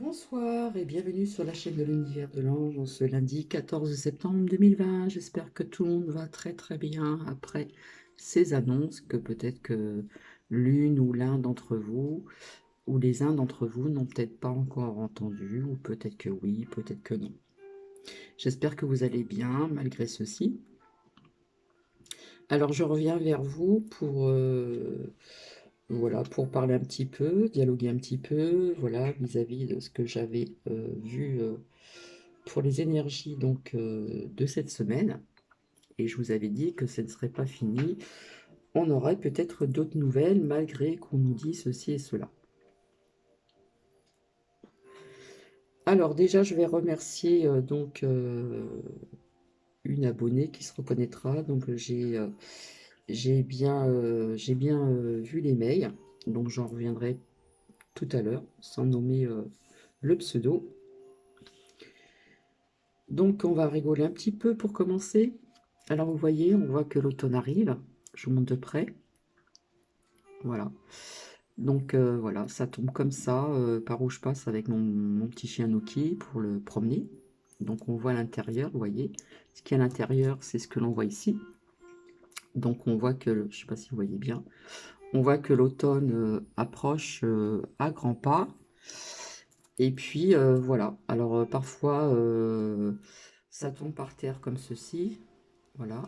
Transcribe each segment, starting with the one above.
Bonsoir et bienvenue sur la chaîne de l'univers de l'ange en ce lundi 14 septembre 2020. J'espère que tout le monde va très très bien après ces annonces que peut-être que l'une ou l'un d'entre vous ou les uns d'entre vous n'ont peut-être pas encore entendu ou peut-être que oui, peut-être que non. J'espère que vous allez bien malgré ceci. Alors je reviens vers vous voilà, pour parler un petit peu, dialoguer un petit peu, voilà, vis-à-vis de ce que j'avais vu pour les énergies donc de cette semaine. Et je vous avais dit que ce ne serait pas fini. On aurait peut-être d'autres nouvelles malgré qu'on nous dit ceci et cela. Alors déjà, je vais remercier une abonnée qui se reconnaîtra. Donc j'ai bien vu les mails. Donc j'en reviendrai tout à l'heure sans nommer le pseudo. Donc on va rigoler un petit peu pour commencer. Alors vous voyez, on voit que l'automne arrive. Je vous montre de près. Voilà. Donc voilà, ça tombe comme ça, par où je passe avec mon petit chien Nuki pour le promener. Donc on voit l'intérieur, vous voyez. Ce qui est à l'intérieur, c'est ce que l'on voit ici. Donc on voit que, je ne sais pas si vous voyez bien, on voit que l'automne approche à grands pas. Et puis voilà, alors parfois ça tombe par terre comme ceci, voilà.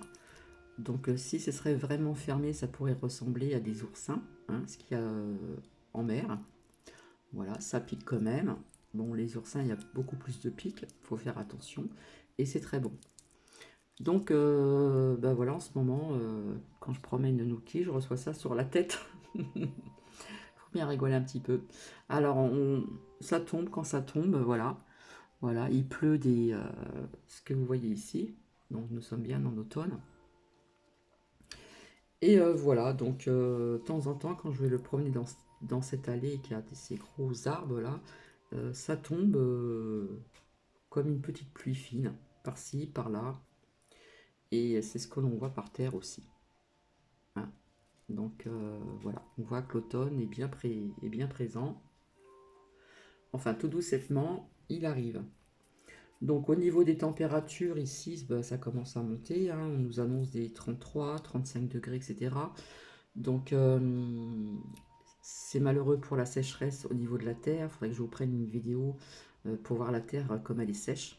Donc si ce serait vraiment fermé, ça pourrait ressembler à des oursins, hein, ce qu'il y a en mer. Voilà, ça pique quand même. Bon, les oursins, il y a beaucoup plus de pics, il faut faire attention. Et c'est très bon. Donc, bah voilà, en ce moment, quand je promène le Nuki, je reçois ça sur la tête. Faut bien rigoler un petit peu. Alors, ça tombe quand ça tombe, voilà. Voilà, il pleut ce que vous voyez ici. Donc, nous sommes bien en automne. Et voilà, donc de temps en temps, quand je vais le promener dans cette allée qui a ces gros arbres là, ça tombe comme une petite pluie fine, par-ci, par-là, et c'est ce que l'on voit par terre aussi, hein. Donc voilà, on voit que l'automne est bien présent, enfin tout doucement, il arrive. Donc au niveau des températures ici, bah, ça commence à monter, hein. On nous annonce des 33, 35 degrés, etc. Donc c'est malheureux pour la sécheresse au niveau de la terre. Il faudrait que je vous prenne une vidéo pour voir la terre comme elle est sèche.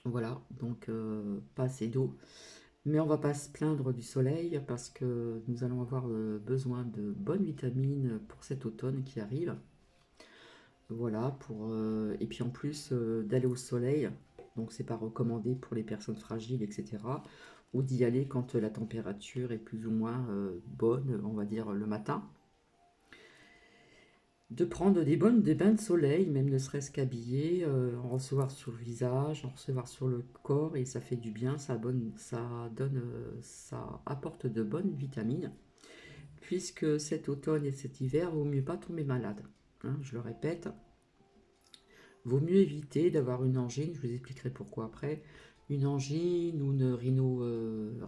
Voilà, donc pas assez d'eau. Mais on va pas se plaindre du soleil parce que nous allons avoir besoin de bonnes vitamines pour cet automne qui arrive. Voilà, et puis en plus d'aller au soleil, donc c'est pas recommandé pour les personnes fragiles, etc. Ou d'y aller quand la température est plus ou moins bonne, on va dire le matin. De prendre des bains de soleil, même ne serait-ce qu'habillé, en recevoir sur le visage, en recevoir sur le corps, et ça fait du bien, ça apporte de bonnes vitamines, puisque cet automne et cet hiver, vaut mieux pas tomber malade, hein, je le répète, vaut mieux éviter d'avoir une angine, je vous expliquerai pourquoi après, une angine ou une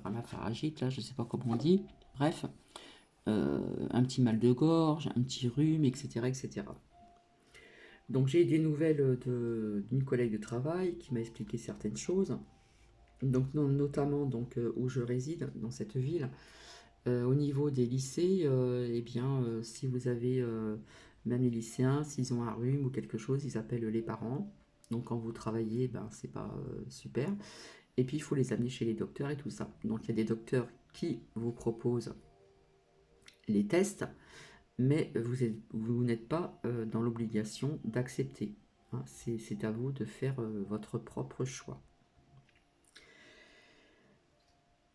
rhinopharyngite, là je sais pas comment on dit, bref, un petit mal de gorge, un petit rhume, etc., etc. Donc j'ai eu des nouvelles d'une collègue de travail qui m'a expliqué certaines choses. Donc notamment où je réside dans cette ville, au niveau des lycées, eh bien si vous avez même les lycéens, s'ils ont un rhume ou quelque chose, ils appellent les parents. Donc quand vous travaillez, ben c'est pas super. Et puis il faut les amener chez les docteurs et tout ça. Donc il y a des docteurs qui vous proposent les tests, mais vous n'êtes pas dans l'obligation d'accepter, hein. C'est à vous de faire votre propre choix.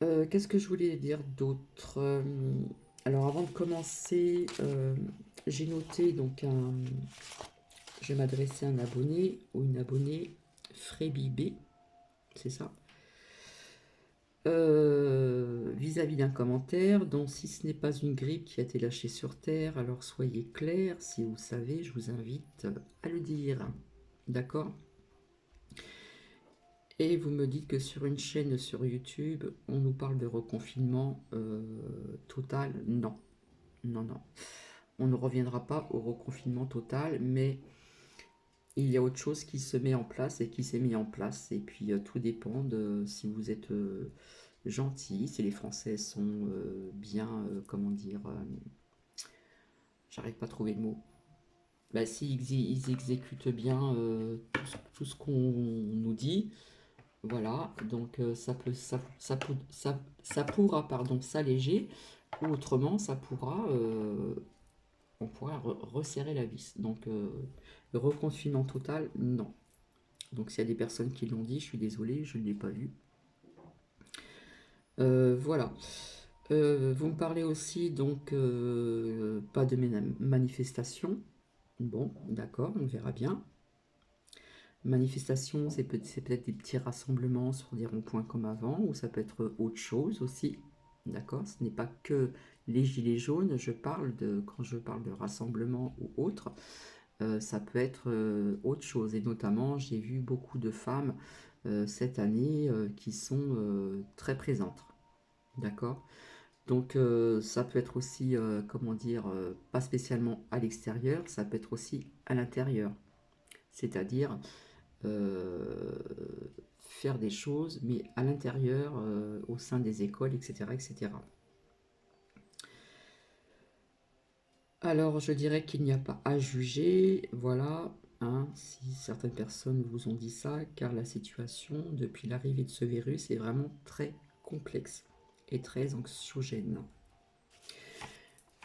Qu'est-ce que je voulais dire d'autre? Alors avant de commencer, j'ai noté je vais m'adresser à un abonné ou une abonnée, Frébibé, c'est ça? Vis-à-vis d'un commentaire, dont si ce n'est pas une grippe qui a été lâchée sur Terre, alors soyez clair, si vous savez, je vous invite à le dire. D'accord? Et vous me dites que sur une chaîne sur YouTube, on nous parle de reconfinement total. Non, non, non. On ne reviendra pas au reconfinement total, mais il y a autre chose qui se met en place et qui s'est mis en place. Et puis tout dépend de si vous êtes gentil, si les Français sont bien, comment dire, j'arrive pas à trouver le mot. Bah, si ils exécutent bien tout ce qu'on nous dit, voilà, donc ça pourra pardon, s'alléger, ou autrement ça pourra, on pourra resserrer la vis. Donc le reconfinement total, non. Donc s'il y a des personnes qui l'ont dit, je suis désolée, je ne l'ai pas vu. Voilà. Vous me parlez aussi donc pas de manifestation. Bon, d'accord, on verra bien. Manifestation, c'est peut-être des petits rassemblements sur des ronds-points comme avant, ou ça peut être autre chose aussi. D'accord? Ce n'est pas que les gilets jaunes, quand je parle de rassemblement ou autre, ça peut être autre chose. Et notamment, j'ai vu beaucoup de femmes cette année qui sont très présentes. D'accord? Donc ça peut être aussi, comment dire, pas spécialement à l'extérieur, ça peut être aussi à l'intérieur. C'est-à-dire euh, faire des choses, mais à l'intérieur, au sein des écoles, etc., etc. Alors, je dirais qu'il n'y a pas à juger, voilà, hein, si certaines personnes vous ont dit ça, car la situation, depuis l'arrivée de ce virus, est vraiment très complexe et très anxiogène.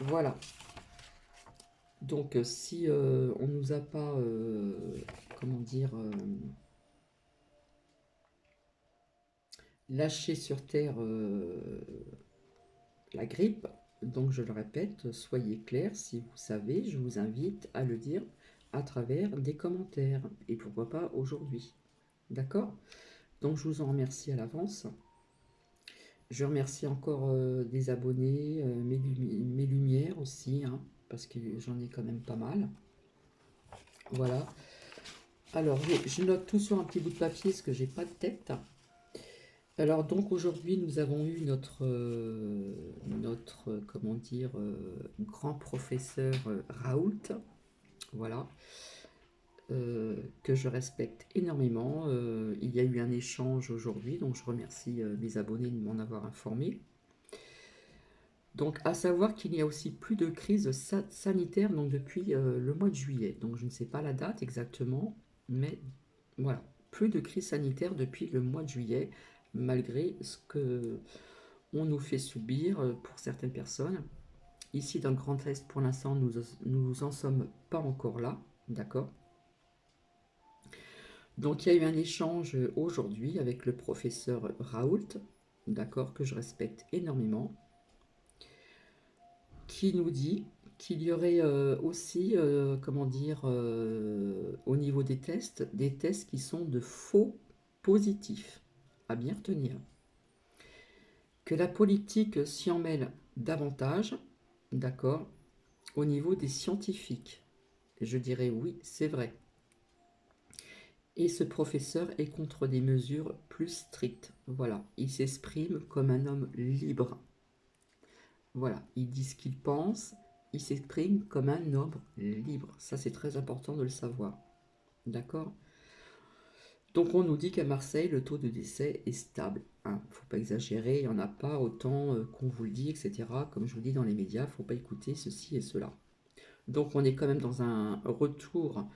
Voilà. Donc, si on ne nous a pas, comment dire, lâché sur Terre la grippe, donc je le répète, soyez clairs, si vous savez, je vous invite à le dire à travers des commentaires, et pourquoi pas aujourd'hui. D'accord? Donc je vous en remercie à l'avance. Je remercie encore des abonnés, mes lumières aussi, hein, parce que j'en ai quand même pas mal. Voilà. Alors, je note tout sur un petit bout de papier parce que j'ai pas de tête. Alors donc aujourd'hui nous avons eu notre comment dire, grand professeur Raoult, voilà, que je respecte énormément. Il y a eu un échange aujourd'hui, donc je remercie mes abonnés de m'en avoir informé. Donc à savoir qu'il n'y a aussi plus de crise sanitaire donc, depuis le mois de juillet. Donc je ne sais pas la date exactement, mais voilà, plus de crise sanitaire depuis le mois de juillet, malgré ce que on nous fait subir pour certaines personnes. Ici, dans le Grand Est, pour l'instant, nous en sommes pas encore là, d'accord? Donc, il y a eu un échange aujourd'hui avec le professeur Raoult, d'accord, que je respecte énormément, qui nous dit qu'il y aurait aussi, comment dire, au niveau des tests qui sont de faux positifs, à bien retenir. Que la politique s'y en mêle davantage, d'accord, au niveau des scientifiques. Je dirais oui, c'est vrai. Et ce professeur est contre des mesures plus strictes. Voilà, il s'exprime comme un homme libre. Voilà, il dit ce qu'il pense, il s'exprime comme un homme libre. Ça, c'est très important de le savoir. D'accord? Donc on nous dit qu'à Marseille, le taux de décès est stable. Il ne faut pas exagérer, il n'y en a pas autant qu'on vous le dit, etc. Comme je vous dis dans les médias, il ne faut pas écouter ceci et cela. Donc on est quand même dans un retour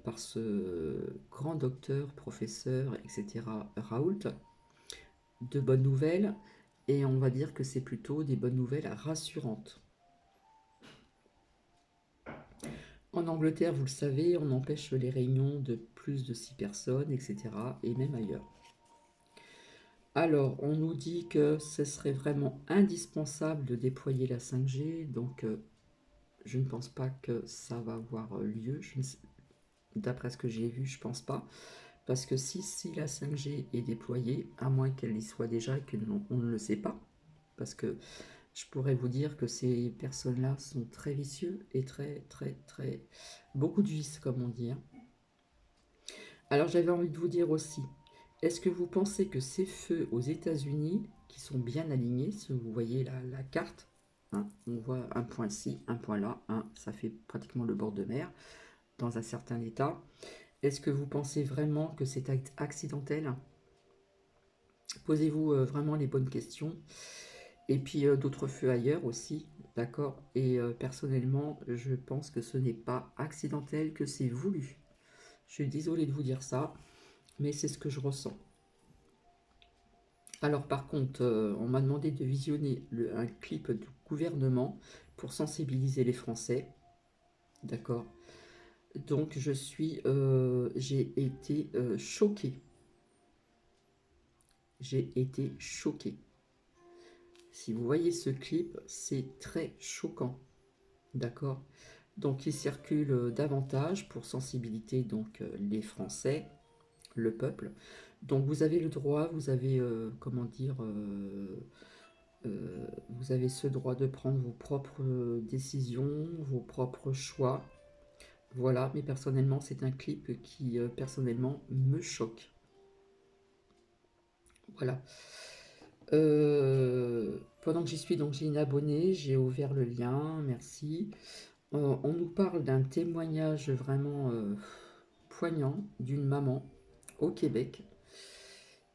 par ce grand docteur, professeur, etc. Raoult, de bonnes nouvelles, et on va dire que c'est plutôt des bonnes nouvelles rassurantes. En Angleterre, vous le savez, on empêche les réunions de plus de 6 personnes, etc. et même ailleurs. Alors, on nous dit que ce serait vraiment indispensable de déployer la 5G, donc je ne pense pas que ça va avoir lieu. D'après ce que j'ai vu, je ne pense pas. Parce que si la 5G est déployée, à moins qu'elle y soit déjà et qu'on ne le sait pas, parce que je pourrais vous dire que ces personnes-là sont très vicieux et très, très, très... beaucoup de vices, comme on dit, hein. Alors j'avais envie de vous dire aussi, est-ce que vous pensez que ces feux aux États-Unis, qui sont bien alignés, si vous voyez la carte, hein, on voit un point ci, un point là, hein, ça fait pratiquement le bord de mer, dans un certain état. Est-ce que vous pensez vraiment que c'est accidentel? Posez-vous vraiment les bonnes questions. Et puis d'autres feux ailleurs aussi, d'accord? Et personnellement, je pense que ce n'est pas accidentel, que c'est voulu. Je suis désolée de vous dire ça, mais c'est ce que je ressens. Alors par contre, on m'a demandé de visionner un clip du gouvernement pour sensibiliser les Français, d'accord? Donc j'ai été choquée. J'ai été choquée. Si vous voyez ce clip, c'est très choquant, d'accord? Donc il circule davantage pour sensibiliser donc les Français, le peuple. Donc vous avez le droit, vous avez comment dire, vous avez ce droit de prendre vos propres décisions, vos propres choix. Voilà, mais personnellement c'est un clip qui personnellement me choque. Voilà. Pendant que j'y suis, donc j'ai une abonnée, j'ai ouvert le lien, merci. On nous parle d'un témoignage vraiment poignant d'une maman au Québec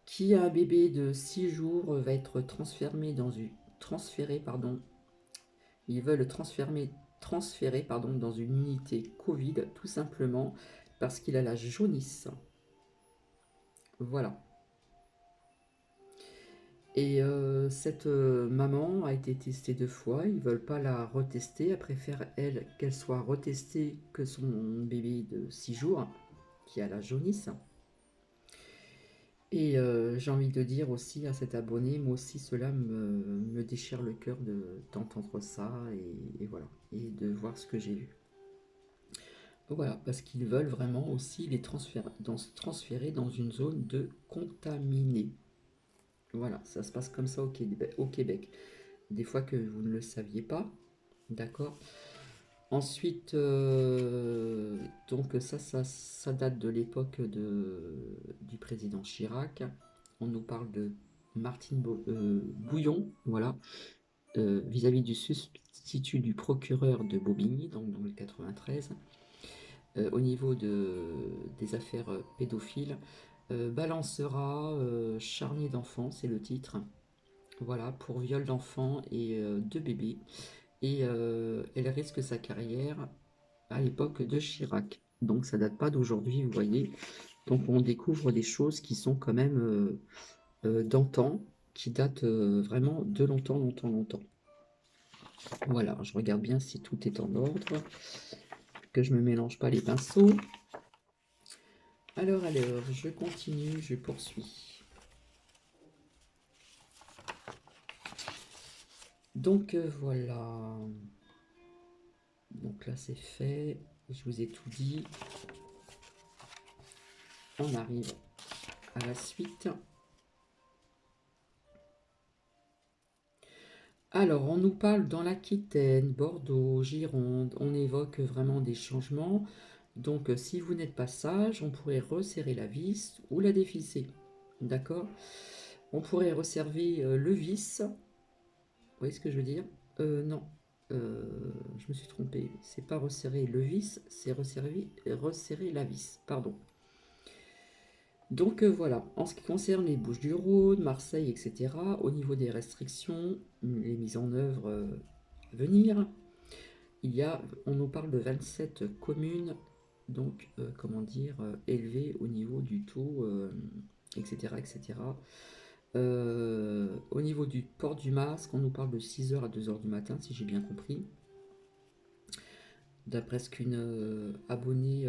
qui a un bébé de 6 jours, va être transféré, pardon. Ils veulent le transférer, pardon, dans une unité Covid, tout simplement parce qu'il a la jaunisse. Voilà. Et cette maman a été testée 2 fois, ils ne veulent pas la retester, elle préfère, elle, qu'elle soit retestée que son bébé de 6 jours, qui a la jaunisse. Et j'ai envie de dire aussi à cet abonné, moi aussi cela me déchire le cœur d'entendre ça, et voilà, et de voir ce que j'ai vu. Voilà, parce qu'ils veulent vraiment aussi les transférer dans une zone de contaminée. Voilà, ça se passe comme ça au Québec. Des fois que vous ne le saviez pas, d'accord? Ensuite, donc ça date de l'époque du président Chirac. On nous parle de Martine Bouillon, voilà, vis-à-vis du substitut du procureur de Bobigny, donc dans le 93, au niveau des affaires pédophiles. Balancera charnier d'enfants, c'est le titre. Voilà, pour viol d'enfants et de bébés. Et elle risque sa carrière à l'époque de Chirac. Donc ça date pas d'aujourd'hui, vous voyez. Donc on découvre des choses qui sont quand même d'antan, qui datent vraiment de longtemps, longtemps, longtemps. Voilà, je regarde bien si tout est en ordre, que je me mélange pas les pinceaux. Alors, je continue, je poursuis. Donc voilà. Donc là c'est fait, je vous ai tout dit. On arrive à la suite. Alors, on nous parle dans l'Aquitaine, Bordeaux, Gironde, on évoque vraiment des changements. Donc, si vous n'êtes pas sage, on pourrait resserrer la vis ou la dévisser. D'accord? On pourrait resserrer le vis. Vous voyez ce que je veux dire? Non, je me suis trompée. C'est pas resserrer le vis, c'est resserrer la vis. Pardon. Donc voilà, en ce qui concerne les Bouches-du-Rhône, Marseille, etc., au niveau des restrictions, les mises en œuvre à venir, on nous parle de 27 communes, donc comment dire, élevées au niveau du taux, etc., etc. Au niveau du port du masque, on nous parle de 6 h à 2 h du matin, si j'ai bien compris. D'après ce qu'une abonnée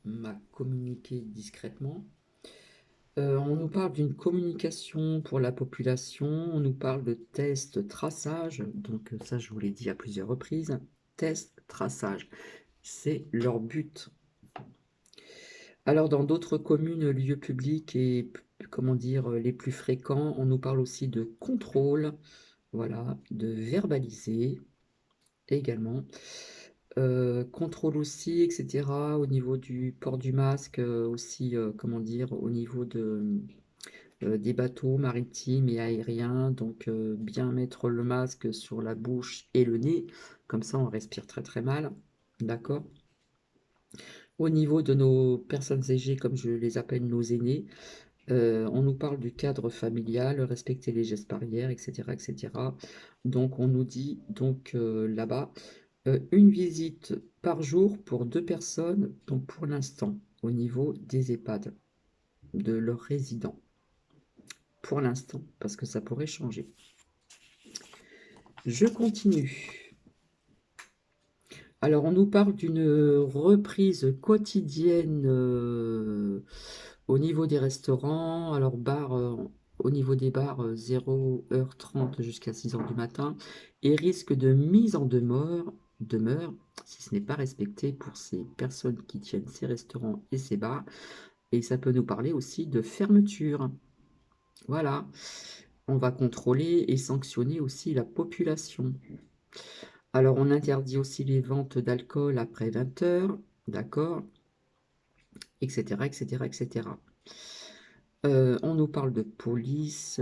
m'a communiqué discrètement. On nous parle d'une communication pour la population, on nous parle de test traçage, donc ça je vous l'ai dit à plusieurs reprises, test traçage, c'est leur but. Alors dans d'autres communes, lieux publics et comment dire les plus fréquents, on nous parle aussi de contrôle, voilà, de verbaliser également. Contrôle aussi, etc. Au niveau du port du masque, aussi, comment dire, au niveau des bateaux maritimes et aériens. Donc, bien mettre le masque sur la bouche et le nez, comme ça on respire très très mal. D'accord? Au niveau de nos personnes âgées, comme je les appelle, nos aînés, on nous parle du cadre familial, respecter les gestes barrières, et cetera, et cetera. Donc on nous dit donc, là-bas, une visite par jour pour 2 personnes, donc pour l'instant, au niveau des EHPAD, de leurs résidents. Pour l'instant, parce que ça pourrait changer. Je continue. Alors, on nous parle d'une reprise quotidienne au niveau des restaurants. Alors, au niveau des bars, 0h30 jusqu'à 6h du matin, et risque de mise en demeure si ce n'est pas respecté pour ces personnes qui tiennent ces restaurants et ces bars. Et ça peut nous parler aussi de fermeture. Voilà. On va contrôler et sanctionner aussi la population. Alors, on interdit aussi les ventes d'alcool après 20h, d'accord, etc., etc., etc. On nous parle de police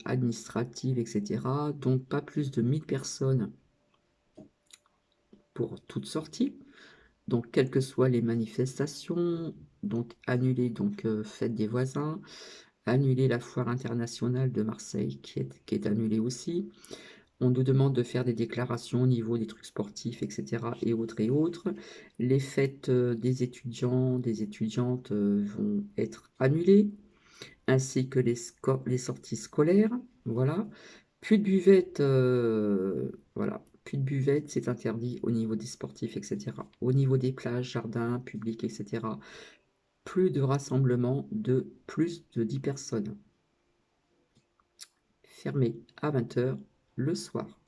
administrative, etc. Donc, pas plus de 1000 personnes pour toute sortie. Donc, quelles que soient les manifestations, donc annuler fête des voisins, annuler la foire internationale de Marseille qui est annulée aussi. On nous demande de faire des déclarations au niveau des trucs sportifs, etc. et autres et autres. Les fêtes des étudiants, des étudiantes vont être annulées, ainsi que les sorties scolaires. Voilà. Plus de buvette, voilà. Plus de buvette, c'est interdit au niveau des sportifs, etc. Au niveau des plages, jardins, publics, etc. Plus de rassemblements de plus de 10 personnes. Fermé à 20h le soir.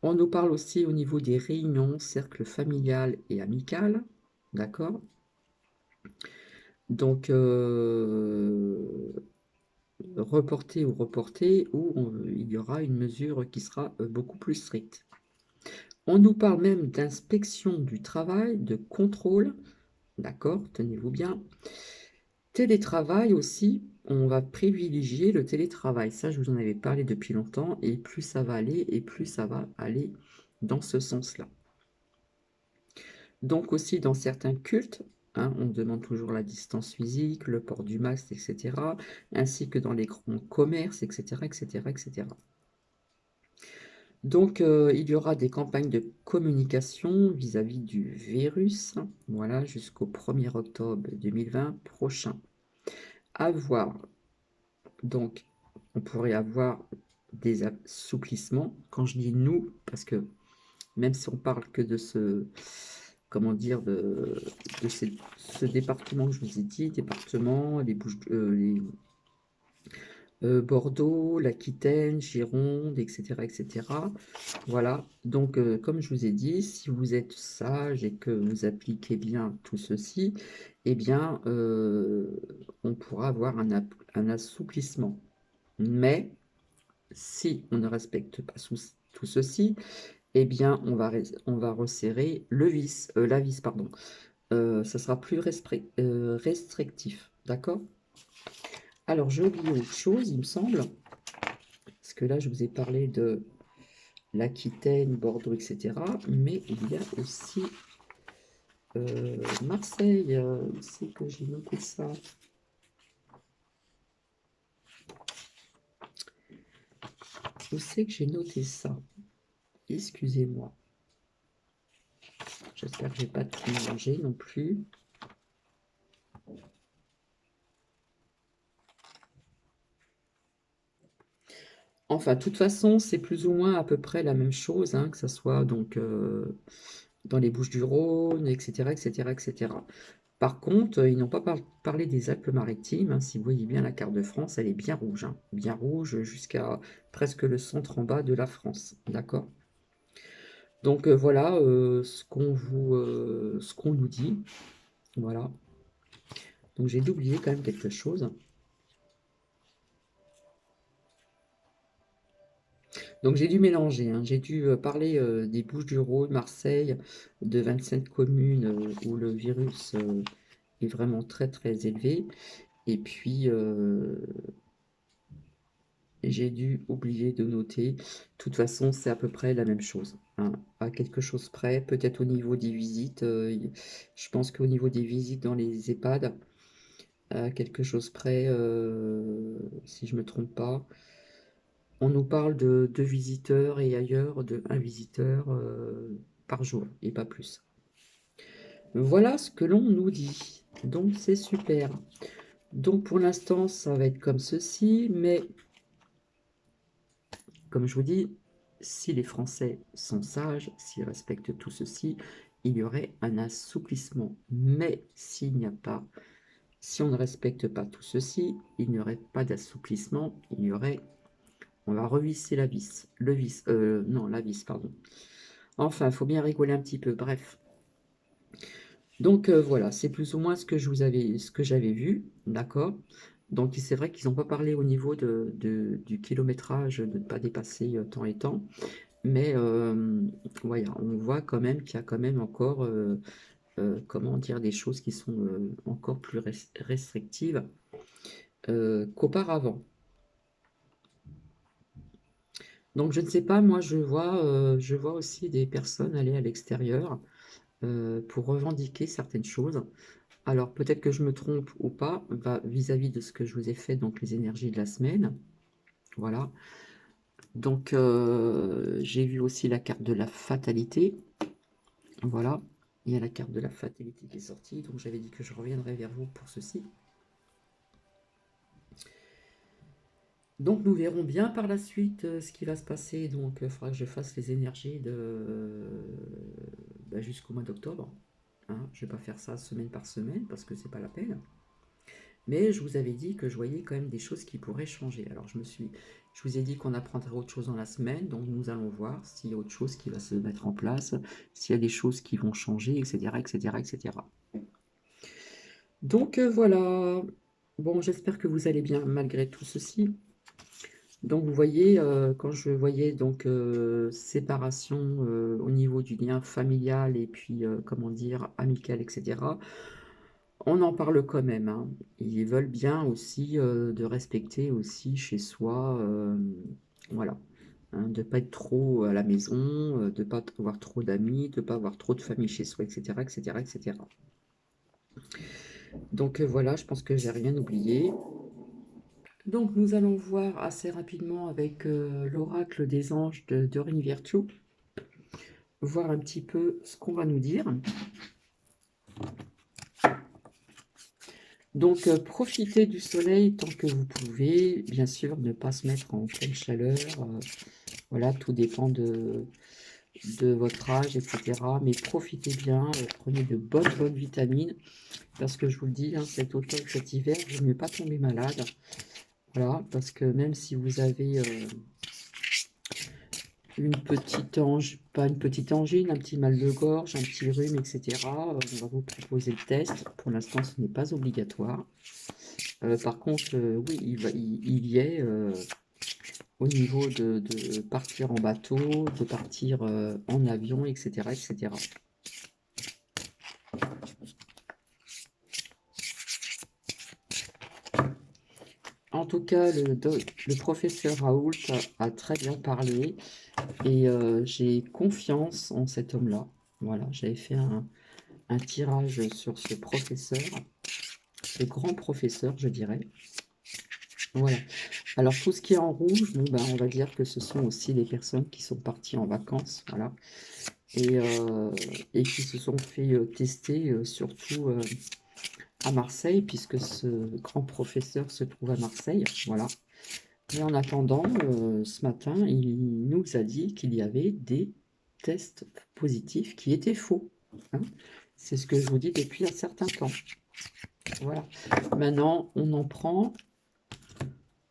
On nous parle aussi au niveau des réunions, cercle familial et amical, d'accord? Donc, reporter ou il y aura une mesure qui sera beaucoup plus stricte. On nous parle même d'inspection du travail, de contrôle, d'accord? Tenez-vous bien. Télétravail aussi, on va privilégier le télétravail. Ça, je vous en avais parlé depuis longtemps, et plus ça va aller, et plus ça va aller dans ce sens-là. Donc aussi dans certains cultes, hein, on demande toujours la distance physique, le port du masque, etc., ainsi que dans les grands commerces, etc., etc., etc. Donc il y aura des campagnes de communication vis-à-vis du virus, voilà, jusqu'au 1er octobre 2020 prochain. À voir, donc on pourrait avoir des assouplissements, quand je dis nous, parce que même si on parle que de ce, comment dire, de ce département que je vous ai dit, département, Bordeaux, l'Aquitaine, Gironde, etc., etc. Voilà, donc comme je vous ai dit, si vous êtes sage et que vous appliquez bien tout ceci, eh bien, on pourra avoir un assouplissement. Mais si on ne respecte pas tout ceci, eh bien, on va resserrer la vis, pardon. Ça sera plus restrictif, d'accord? Alors, j'ai oublié autre chose, il me semble, parce que là, je vous ai parlé de l'Aquitaine, Bordeaux, etc. Mais il y a aussi Marseille. Où c'est que j'ai noté ça? Où c'est que j'ai noté ça? Excusez-moi. J'espère que j'ai pas tout mélangé non plus. Enfin, de toute façon, c'est plus ou moins à peu près la même chose, hein, que ça soit donc dans les Bouches-du-Rhône, etc., etc., etc. Par contre, ils n'ont pas parlé des Alpes-Maritimes, hein. Si vous voyez bien la carte de France, elle est bien rouge, hein, bien rouge jusqu'à presque le centre en bas de la France, d'accord? Donc voilà ce qu'on nous dit, voilà. Donc j'ai dû oublier quand même quelque chose. Donc j'ai dû mélanger, hein. J'ai dû parler des Bouches-du-Rhône, Marseille, de 27 communes où le virus est vraiment très très élevé. Et puis j'ai dû oublier de noter. De toute façon, c'est à peu près la même chose, hein, à quelque chose près. Peut-être au niveau des visites, je pense qu'au niveau des visites dans les EHPAD, à quelque chose près, si je me trompe pas, on nous parle de 2 visiteurs et ailleurs de un visiteur par jour et pas plus. Voilà ce que l'on nous dit. Donc c'est super. Donc pour l'instant, ça va être comme ceci, mais comme je vous dis, si les Français sont sages, s'ils respectent tout ceci, il y aurait un assouplissement. Mais s'il n'y a pas, si on ne respecte pas tout ceci, il n'y aurait pas d'assouplissement, il y aurait, on va revisser la vis, le vis, non, la vis, pardon. Enfin, il faut bien rigoler un petit peu, bref. Donc voilà, c'est plus ou moins ce que j'avais vu, d'accord? Donc c'est vrai qu'ils n'ont pas parlé au niveau du kilométrage, de ne pas dépasser tant et tant. Mais voilà, on voit quand même qu'il y a quand même encore, comment dire, des choses qui sont encore plus restrictives qu'auparavant. Donc je ne sais pas, moi je vois aussi des personnes aller à l'extérieur pour revendiquer certaines choses. Alors peut-être que je me trompe ou pas, vis-à-vis de ce que je vous ai fait, donc les énergies de la semaine. Voilà. Donc j'ai vu aussi la carte de la fatalité. Voilà, il y a la carte de la fatalité qui est sortie, donc j'avais dit que je reviendrai vers vous pour ceci. Donc nous verrons bien par la suite ce qui va se passer, donc il faudra que je fasse les énergies jusqu'au mois d'octobre. Hein, je ne vais pas faire ça semaine par semaine parce que c'est pas la peine. Mais je vous avais dit que je voyais quand même des choses qui pourraient changer. Alors je vous ai dit qu'on apprendrait autre chose dans la semaine, donc nous allons voir s'il y a autre chose qui va se mettre en place, s'il y a des choses qui vont changer, etc., etc., etc. Donc voilà. Bon, j'espère que vous allez bien malgré tout ceci. Donc vous voyez, quand je voyais donc séparation au niveau du lien familial et puis comment dire amical, etc. On en parle quand même, hein. Ils veulent bien aussi de respecter aussi chez soi, voilà, hein, de pas être trop à la maison, de pas avoir trop d'amis, de pas avoir trop de famille chez soi, etc., etc., etc. Donc voilà, je pense que j'ai rien oublié. Donc nous allons voir assez rapidement avec l'oracle des anges de Doreen Virtue, voir un petit peu ce qu'on va nous dire. Donc profitez du soleil tant que vous pouvez, bien sûr ne pas se mettre en pleine chaleur, voilà, tout dépend de votre âge, etc. Mais profitez bien, prenez de bonnes vitamines, parce que je vous le dis, hein, cet automne, cet hiver, il vaut mieux pas tomber malade, voilà, parce que même si vous avez pas une petite angine, un petit mal de gorge, un petit rhume, etc. On va vous proposer le test. Pour l'instant, ce n'est pas obligatoire. Par contre, oui, il y est au niveau de partir en bateau, de partir en avion, etc., etc. En tout cas, le professeur Raoult a très bien parlé et j'ai confiance en cet homme-là. Voilà, j'avais fait un tirage sur ce professeur, ce grand professeur, je dirais. Voilà. Alors, tout ce qui est en rouge, bon, ben, on va dire que ce sont aussi les personnes qui sont parties en vacances, voilà, et qui se sont fait tester, surtout à Marseille, puisque ce grand professeur se trouve à Marseille, voilà. Mais en attendant, ce matin, il nous a dit qu'il y avait des tests positifs qui étaient faux, hein. C'est ce que je vous dis depuis un certain temps. Voilà. Maintenant, on en prend,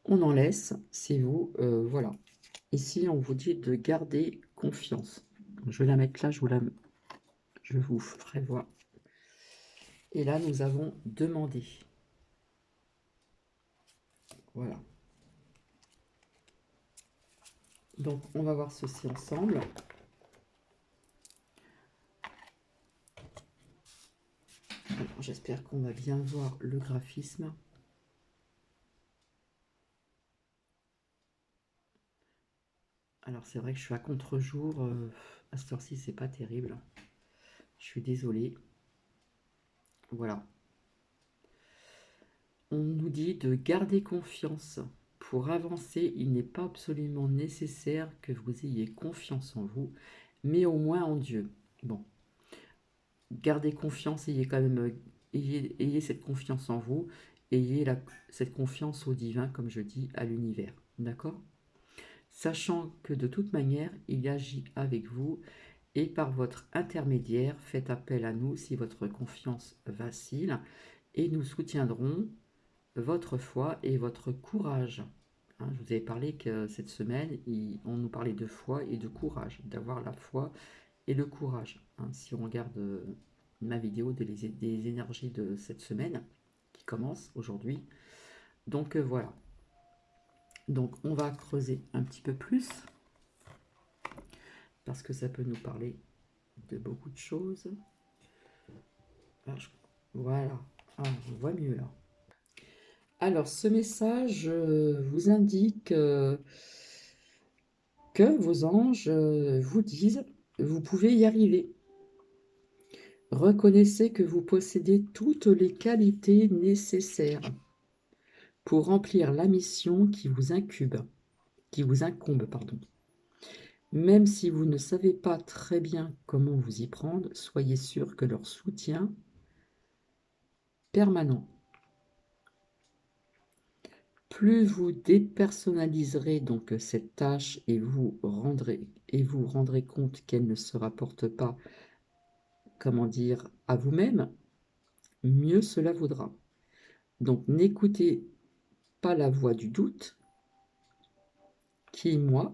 on en laisse, c'est vous, voilà. Ici, on vous dit de garder confiance. Je vais la mettre là, je vous ferai voir. Et là, nous avons demandé. Voilà. Donc, on va voir ceci ensemble. J'espère qu'on va bien voir le graphisme. Alors c'est vrai que je suis à contre-jour, à cette heure-ci, c'est pas terrible. Je suis désolée. Voilà. On nous dit de garder confiance. Pour avancer, il n'est pas absolument nécessaire que vous ayez confiance en vous, mais au moins en Dieu. Bon, gardez confiance, ayez quand même, ayez cette confiance en vous, ayez cette confiance au divin, comme je dis, à l'univers. D'accord? Sachant que de toute manière, il agit avec vous et par votre intermédiaire, faites appel à nous si votre confiance vacille et nous soutiendrons votre foi et votre courage. Hein, je vous avais parlé que cette semaine, on nous parlait de foi et de courage, d'avoir la foi et le courage. Hein, si on regarde ma vidéo des énergies de cette semaine, qui commence aujourd'hui. Donc voilà. Donc on va creuser un petit peu plus, parce que ça peut nous parler de beaucoup de choses. Voilà. Ah, on voit mieux là. Alors, ce message vous indique que vos anges vous disent, vous pouvez y arriver. Reconnaissez que vous possédez toutes les qualités nécessaires pour remplir la mission qui vous incombe, pardon. Même si vous ne savez pas très bien comment vous y prendre, soyez sûr que leur soutien permanent. Plus vous dépersonnaliserez donc cette tâche et vous rendrez compte qu'elle ne se rapporte pas, comment dire, à vous-même, mieux cela vaudra. Donc n'écoutez pas la voix du doute, qui, moi,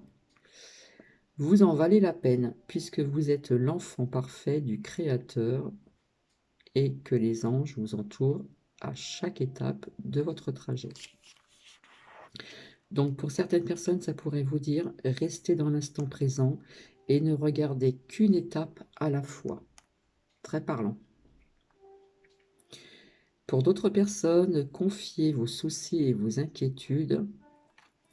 vous en valez la peine, puisque vous êtes l'enfant parfait du Créateur et que les anges vous entourent à chaque étape de votre trajet. Donc pour certaines personnes, ça pourrait vous dire restez dans l'instant présent et ne regardez qu'une étape à la fois. Très parlant. Pour d'autres personnes, confiez vos soucis et vos inquiétudes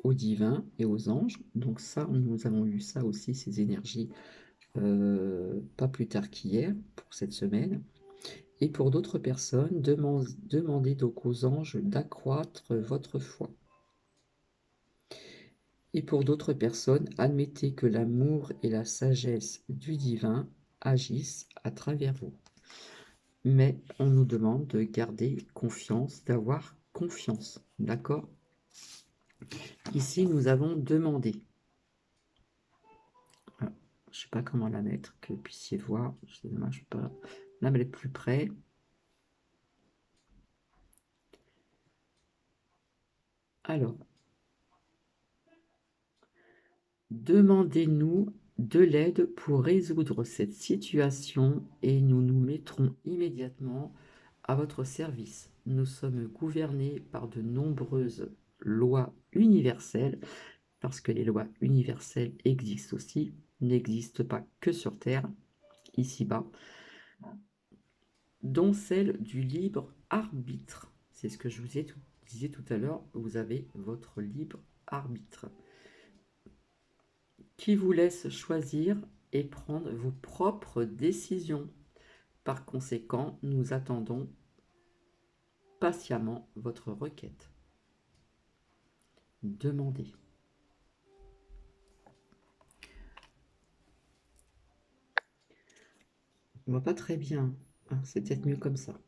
au divin et aux anges. Donc ça, nous avons vu ça aussi, ces énergies, pas plus tard qu'hier, pour cette semaine. Et pour d'autres personnes, demandez donc aux anges d'accroître votre foi. Et pour d'autres personnes, admettez que l'amour et la sagesse du divin agissent à travers vous. Mais on nous demande de garder confiance, d'avoir confiance. D'accord? Ici, nous avons demandé. Alors, je ne sais pas comment la mettre, que vous puissiez voir. C'est dommage, pas la mettre plus près. Alors, demandez-nous de l'aide pour résoudre cette situation et nous nous mettrons immédiatement à votre service. Nous sommes gouvernés par de nombreuses lois universelles, parce que les lois universelles existent aussi, n'existent pas que sur Terre, ici-bas, dont celle du libre arbitre. C'est ce que je vous disais tout à l'heure, vous avez votre libre arbitre, qui vous laisse choisir et prendre vos propres décisions. Par conséquent, nous attendons patiemment votre requête. Demandez. On voit pas très bien. Ah, c'est peut-être mieux comme ça.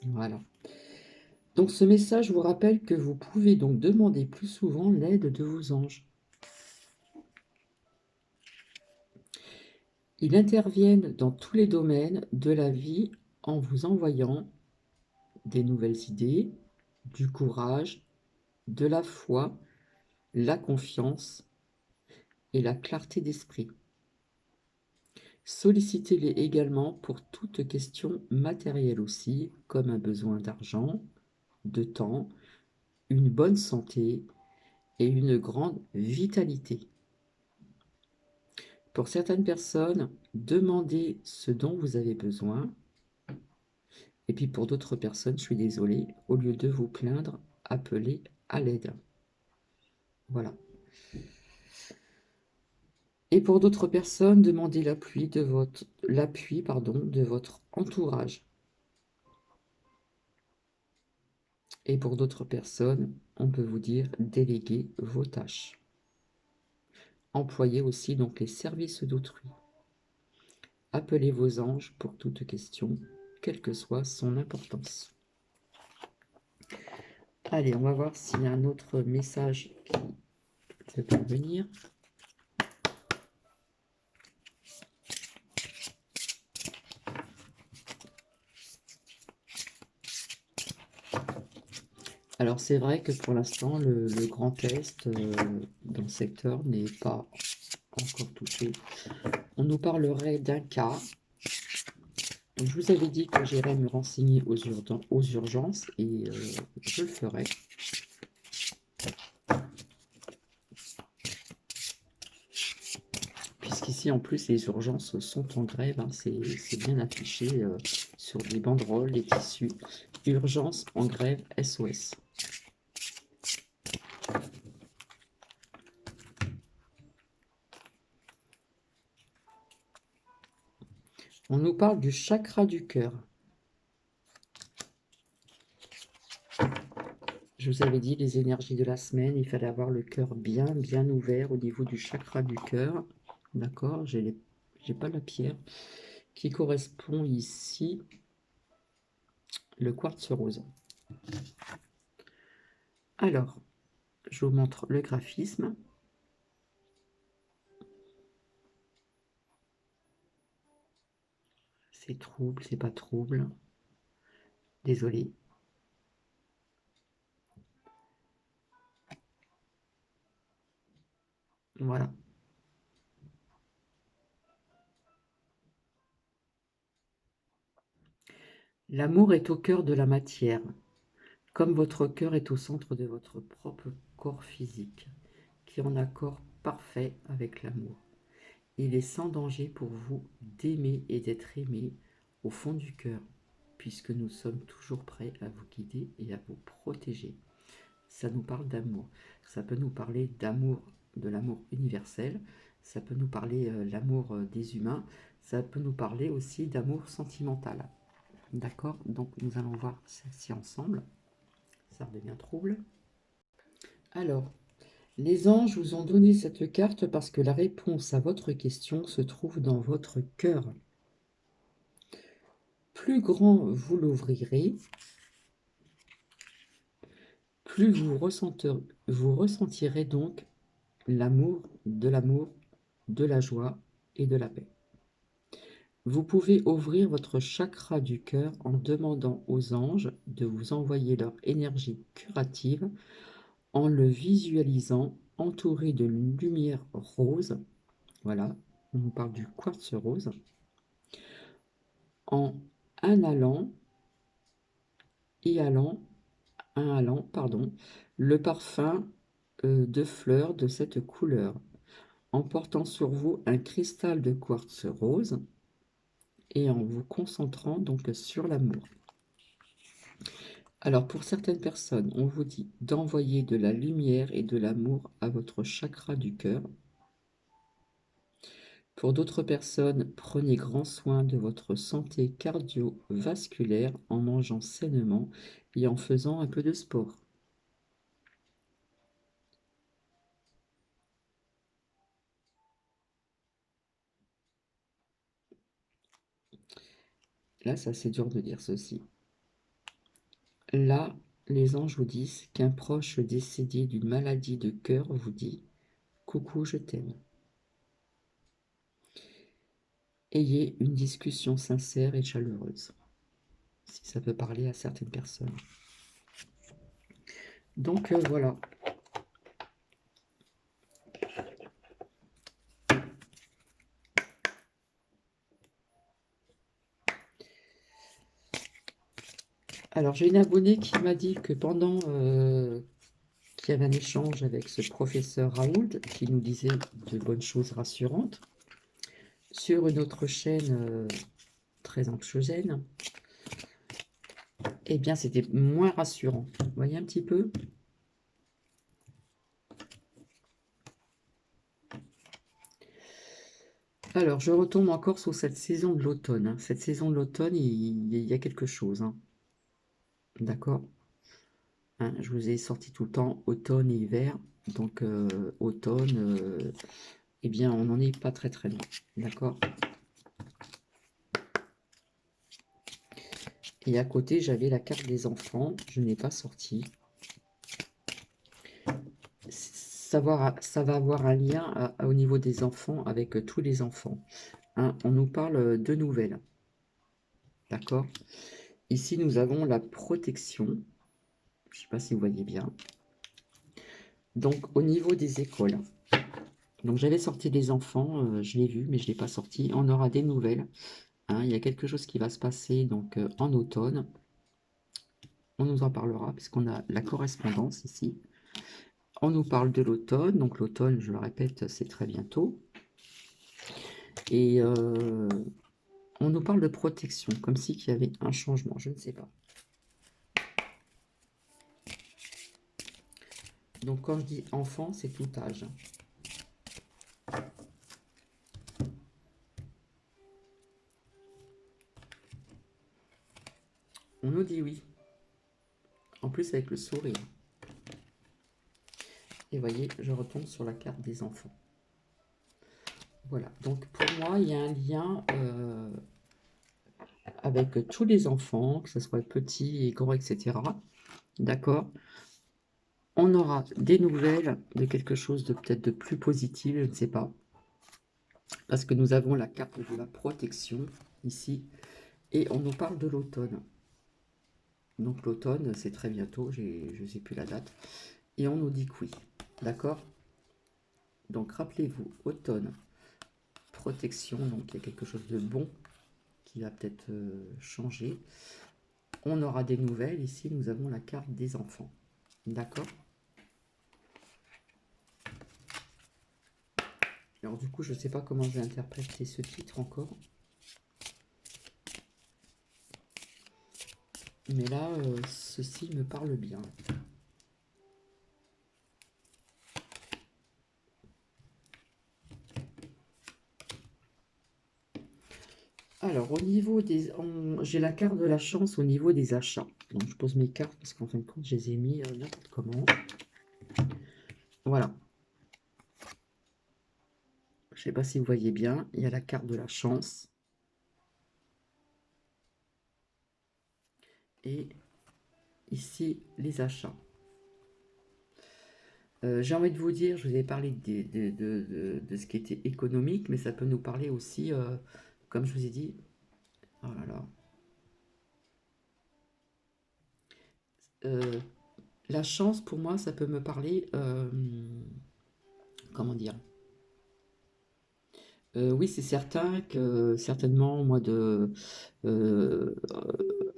Voilà. Donc ce message vous rappelle que vous pouvez donc demander plus souvent l'aide de vos anges. Ils interviennent dans tous les domaines de la vie en vous envoyant des nouvelles idées, du courage, de la foi, la confiance et la clarté d'esprit. Sollicitez-les également pour toute question matérielle aussi, comme un besoin d'argent, de temps, une bonne santé et une grande vitalité. Pour certaines personnes, demandez ce dont vous avez besoin. Et puis pour d'autres personnes, je suis désolée, au lieu de vous plaindre, appelez à l'aide. Voilà. Et pour d'autres personnes, demandez l'appui de votre entourage. Et pour d'autres personnes, on peut vous dire déléguer vos tâches. Employez aussi donc les services d'autrui. Appelez vos anges pour toute question, quelle que soit son importance. Allez, on va voir s'il y a un autre message qui peut parvenir. Alors c'est vrai que pour l'instant, le Grand Est dans le secteur n'est pas encore touché. On nous parlerait d'un cas. Donc, je vous avais dit que j'irais me renseigner aux urgences et je le ferai. Puisqu'ici en plus les urgences sont en grève, hein, c'est bien affiché sur des banderoles, les tissus. Urgence en grève SOS. On nous parle du chakra du cœur. Je vous avais dit, les énergies de la semaine, il fallait avoir le cœur bien ouvert au niveau du chakra du cœur. D'accord, j'ai pas la pierre qui correspond ici, le quartz rose. Alors, je vous montre le graphisme. C'est trouble, c'est pas trouble. Désolé. Voilà. L'amour est au cœur de la matière, comme votre cœur est au centre de votre propre corps physique, qui est en accord parfait avec l'amour. Il est sans danger pour vous d'aimer et d'être aimé au fond du cœur, puisque nous sommes toujours prêts à vous guider et à vous protéger. Ça nous parle d'amour. Ça peut nous parler d'amour, de l'amour universel. Ça peut nous parler l'amour des humains. Ça peut nous parler aussi d'amour sentimental. D'accord? Donc nous allons voir celle-ci ensemble. Ça redevient trouble. Alors, les anges vous ont donné cette carte parce que la réponse à votre question se trouve dans votre cœur. Plus grand vous l'ouvrirez, plus vous ressentirez donc l'amour, de la joie et de la paix. Vous pouvez ouvrir votre chakra du cœur en demandant aux anges de vous envoyer leur énergie curative en le visualisant entouré de lumière rose. Voilà, on nous parle du quartz rose. En inhalant le parfum de fleurs de cette couleur, en portant sur vous un cristal de quartz rose et en vous concentrant donc sur l'amour. Alors pour certaines personnes, on vous dit d'envoyer de la lumière et de l'amour à votre chakra du cœur. Pour d'autres personnes, prenez grand soin de votre santé cardiovasculaire en mangeant sainement et en faisant un peu de sport. Là, ça c'est dur de dire ceci. Là, les anges vous disent qu'un proche décédé d'une maladie de cœur vous dit « Coucou, je t'aime ». Ayez une discussion sincère et chaleureuse, si ça peut parler à certaines personnes. Donc voilà. Alors j'ai une abonnée qui m'a dit que pendant qu'il y avait un échange avec ce professeur Raoult, qui nous disait de bonnes choses rassurantes, sur une autre chaîne très anxiogène, eh bien c'était moins rassurant. Vous voyez un petit peu? Alors, je retombe encore sur cette saison de l'automne, hein. Cette saison de l'automne, il y a quelque chose, hein. D'accord? Hein, je vous ai sorti tout le temps automne et hiver. Donc, automne, eh bien, on n'en est pas très très loin. D'accord? Et à côté, j'avais la carte des enfants. Je n'ai pas sorti. Ça va avoir un lien au niveau des enfants avec tous les enfants. Hein, on nous parle de nouvelles. D'accord? Ici, nous avons la protection. Je ne sais pas si vous voyez bien. Donc, au niveau des écoles. Donc, j'avais sorti les enfants, je l'ai vu, mais je ne l'ai pas sorti. On aura des nouvelles. Hein, il y a quelque chose qui va se passer donc en automne. On nous en parlera puisqu'on a la correspondance ici. On nous parle de l'automne. Donc, l'automne, je le répète, c'est très bientôt. Et on nous parle de protection, comme si il y avait un changement. Je ne sais pas. Donc, quand je dis enfant, c'est tout âge. On nous dit oui. En plus, avec le sourire. Et voyez, je retombe sur la carte des enfants. Voilà. Donc, pour moi, il y a un lien avec tous les enfants, que ce soit petits et grands, etc. D'accord? On aura des nouvelles de quelque chose de peut-être de plus positif, je ne sais pas. Parce que nous avons la carte de la protection ici. Et on nous parle de l'automne. Donc l'automne, c'est très bientôt, je ne sais plus la date. Et on nous dit que oui. D'accord? Donc rappelez-vous, automne, protection, donc il y a quelque chose de bon qui va peut-être changer. On aura des nouvelles. Ici, nous avons la carte des enfants. D'accord? Alors du coup, je ne sais pas comment je vais interpréter ce titre encore. Mais là, ceci me parle bien. Alors, au niveau des... J'ai la carte de la chance au niveau des achats. Donc, je pose mes cartes parce qu'en fin de compte, je les ai mis n'importe comment. Voilà. Je ne sais pas si vous voyez bien. Il y a la carte de la chance. Et ici, les achats. J'ai envie de vous dire, je vous ai parlé de ce qui était économique, mais ça peut nous parler aussi, comme je vous ai dit, oh là là, la chance pour moi, ça peut me parler, comment dire, oui, c'est certain que certainement, moi,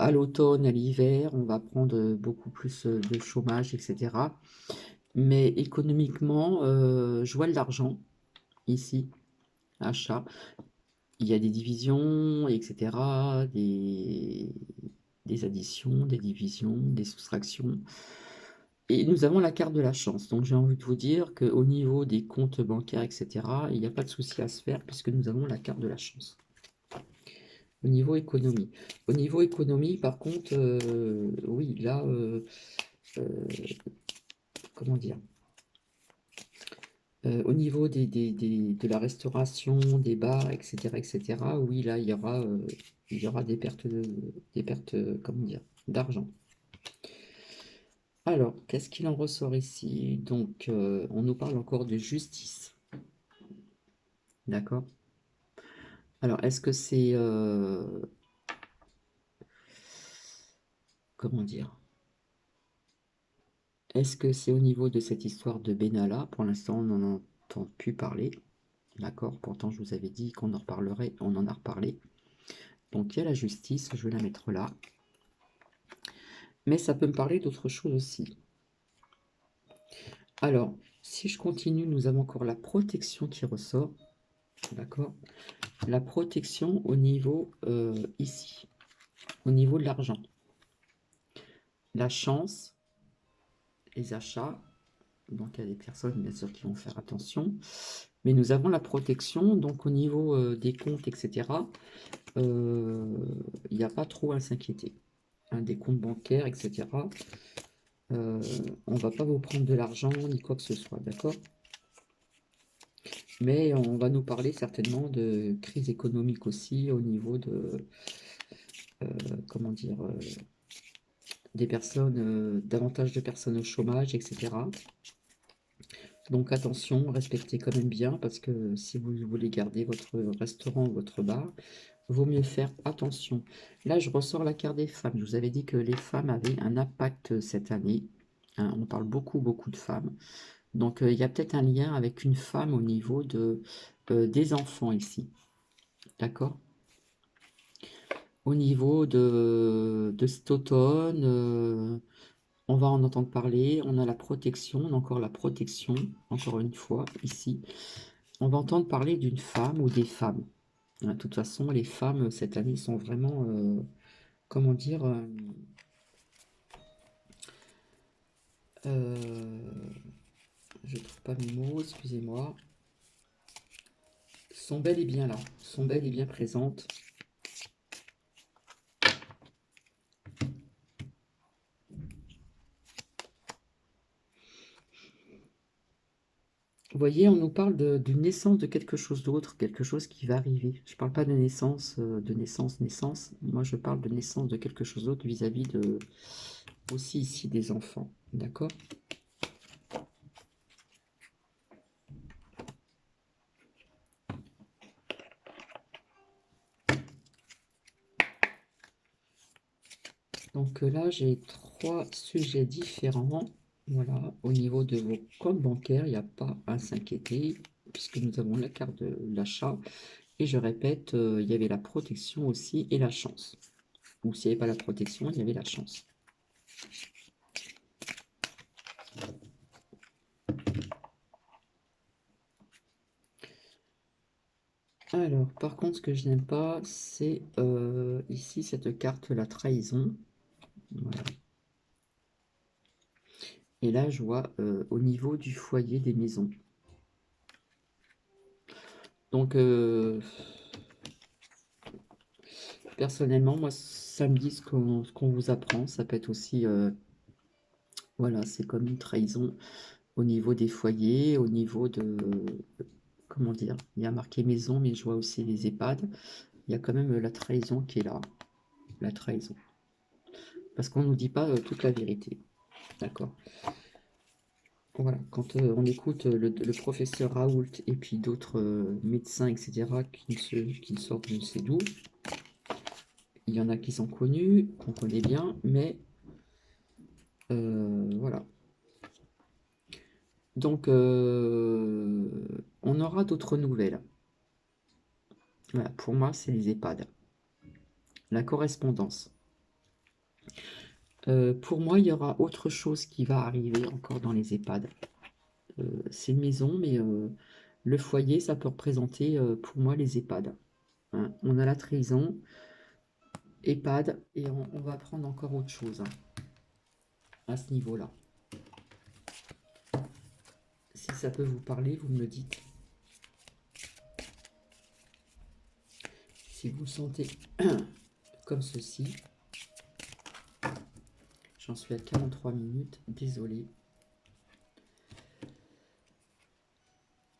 à l'automne, à l'hiver, on va prendre beaucoup plus de chômage, etc. Mais économiquement, je vois de l'argent ici, achat. Il y a des divisions, etc., des additions, des divisions, des soustractions. Et nous avons la carte de la chance. Donc j'ai envie de vous dire qu'au niveau des comptes bancaires, etc., il n'y a pas de souci à se faire puisque nous avons la carte de la chance. Au niveau économie. Au niveau économie, par contre, oui, là, comment dire, au niveau de la restauration, des bars, etc., oui, là, il y aura des pertes, comment dire, d'argent. Alors, qu'est-ce qu'il en ressort ici? Donc, on nous parle encore de justice. D'accord? Alors, est-ce que c'est... comment dire? Est-ce que c'est au niveau de cette histoire de Benalla? Pour l'instant, on n'en entend plus parler. D'accord? Pourtant, je vous avais dit qu'on en reparlerait. On en a reparlé. Donc, il y a la justice. Je vais la mettre là. Mais ça peut me parler d'autre chose aussi. Alors, si je continue, nous avons encore la protection qui ressort. D'accord? La protection au niveau ici. Au niveau de l'argent. La chance. Les achats. Donc, il y a des personnes, bien sûr, qui vont faire attention. Mais nous avons la protection, donc au niveau des comptes, etc., il n'y a pas trop à s'inquiéter. Hein, des comptes bancaires, etc., on ne va pas vous prendre de l'argent ni quoi que ce soit, d'accord? Mais on va nous parler certainement de crise économique aussi au niveau de, comment dire, des personnes, davantage de personnes au chômage, etc. Donc attention, respectez quand même bien, parce que si vous voulez garder votre restaurant ou votre bar, vaut mieux faire attention. Là, je ressors la carte des femmes. Je vous avais dit que les femmes avaient un impact cette année. Hein, on parle beaucoup, beaucoup de femmes. Donc, il y a peut-être un lien avec une femme au niveau des enfants ici. D'accord? Au niveau de cet automne, on va en entendre parler. On a la protection, on a encore la protection, encore une fois, ici. On va entendre parler d'une femme ou des femmes. Hein, de toute façon, les femmes, cette année, sont vraiment, comment dire, je ne trouve pas mes mots, excusez-moi, sont bel et bien là, sont bel et bien présentes. Vous voyez, on nous parle d'une naissance de quelque chose d'autre, quelque chose qui va arriver. Je ne parle pas de naissance, naissance. Moi, je parle de naissance de quelque chose d'autre vis-à-vis de, aussi ici, des enfants. D'accord? Donc là, j'ai 3 sujets différents. Voilà, au niveau de vos comptes bancaires, il n'y a pas à s'inquiéter, puisque nous avons la carte de l'achat. Et je répète, il y avait la protection aussi et la chance. Ou s'il n'y avait pas la protection, il y avait la chance. Alors, par contre, ce que je n'aime pas, c'est ici cette carte, la trahison. Voilà. Et là, je vois au niveau du foyer des maisons. Donc, personnellement, moi, ça me dit ce qu'on vous apprend. Ça peut être aussi, voilà, c'est comme une trahison au niveau des foyers, au niveau de, comment dire, il y a marqué maison, mais je vois aussi les EHPAD. Il y a quand même la trahison qui est là, la trahison. Parce qu'on ne nous dit pas toute la vérité. D'accord? Voilà, quand on écoute le professeur Raoult et puis d'autres médecins, etc., qui ne sortent je ne sais d'où, il y en a qui sont connus, qu'on connaît bien, mais voilà. Donc, on aura d'autres nouvelles. Voilà, pour moi, c'est les EHPAD. La correspondance. Pour moi, il y aura autre chose qui va arriver encore dans les EHPAD. C'est une maison, mais le foyer, ça peut représenter pour moi les EHPAD. Hein. On a la trahison, EHPAD, et on va prendre encore autre chose hein, à ce niveau-là. Si ça peut vous parler, vous me le dites. Si vous le sentez comme ceci, j'en suis à 43 minutes, désolé.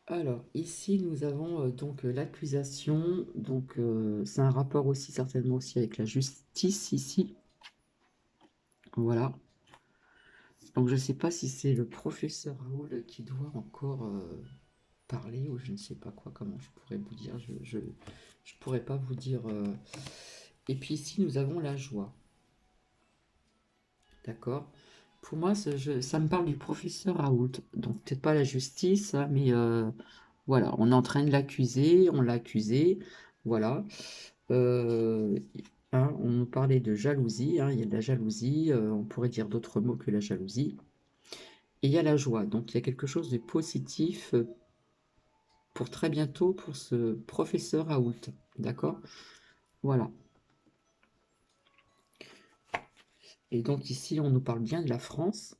Alors, ici, nous avons donc l'accusation. Donc, c'est un rapport aussi certainement aussi avec la justice ici. Voilà. Donc, je ne sais pas si c'est le professeur Raoul qui doit encore parler ou je ne sais pas quoi. Comment je pourrais vous dire. Je pourrais pas vous dire. Et puis ici, nous avons la joie. D'accord? Pour moi, ça me parle du professeur Raoult. Donc, peut-être pas la justice, hein, mais voilà, on est en train de l'accuser, on l'a accusé, voilà. Euh, hein, on nous parlait de jalousie, hein, il y a de la jalousie, on pourrait dire d'autres mots que la jalousie. Et il y a la joie, donc il y a quelque chose de positif pour très bientôt pour ce professeur Raoult, d'accord? Voilà. Et donc ici, on nous parle bien de la France,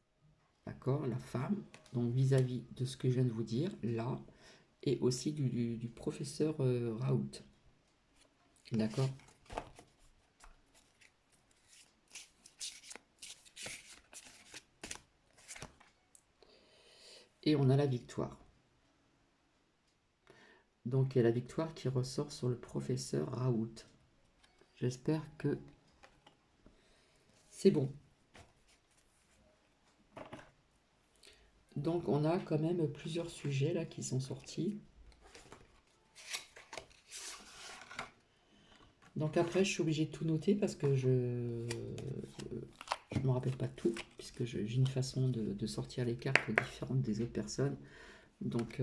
d'accord, la femme, donc vis-à-vis de ce que je viens de vous dire, là, et aussi du professeur Raoult. D'accord? Et on a la victoire. Donc il y a la victoire qui ressort sur le professeur Raoult. J'espère que c'est bon. Donc on a quand même plusieurs sujets là qui sont sortis. Donc après je suis obligée de tout noter parce que je ne me rappelle pas tout, puisque j'ai une façon de sortir les cartes différentes des autres personnes. Donc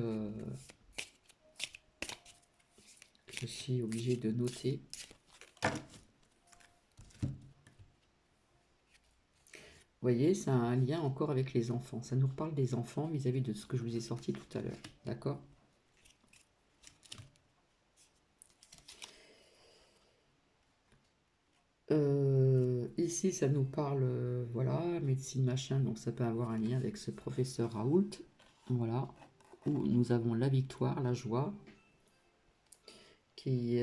je suis obligée de noter. Vous voyez, ça a un lien encore avec les enfants. Ça nous reparle des enfants vis-à-vis de ce que je vous ai sorti tout à l'heure. D'accord? Ici, ça nous parle, voilà, médecine machin, donc ça peut avoir un lien avec ce professeur Raoult. Voilà, où nous avons la victoire, la joie, qui,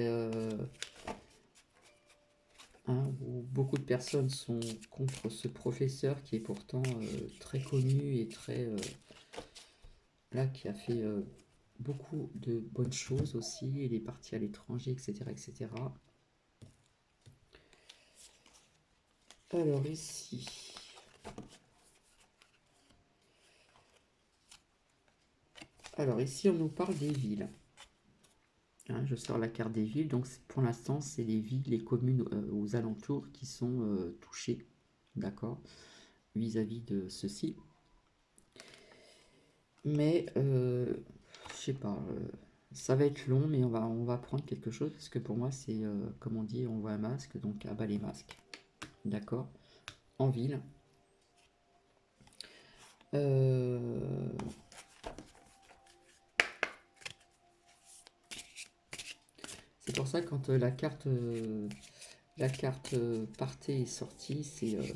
où beaucoup de personnes sont contre ce professeur qui est pourtant très connu et très, là, qui a fait beaucoup de bonnes choses aussi. Il est parti à l'étranger, etc., etc. Alors ici, on nous parle des villes. Hein, je sors la carte des villes, donc pour l'instant, c'est les villes, les communes aux alentours qui sont touchées, d'accord, vis-à-vis de ceci. Mais, je sais pas, ça va être long, mais on va prendre quelque chose, parce que pour moi, c'est, comme on dit, on voit un masque, donc à bas les masques, d'accord, en ville. C'est pour ça que quand la carte partez est sortie, c'est... je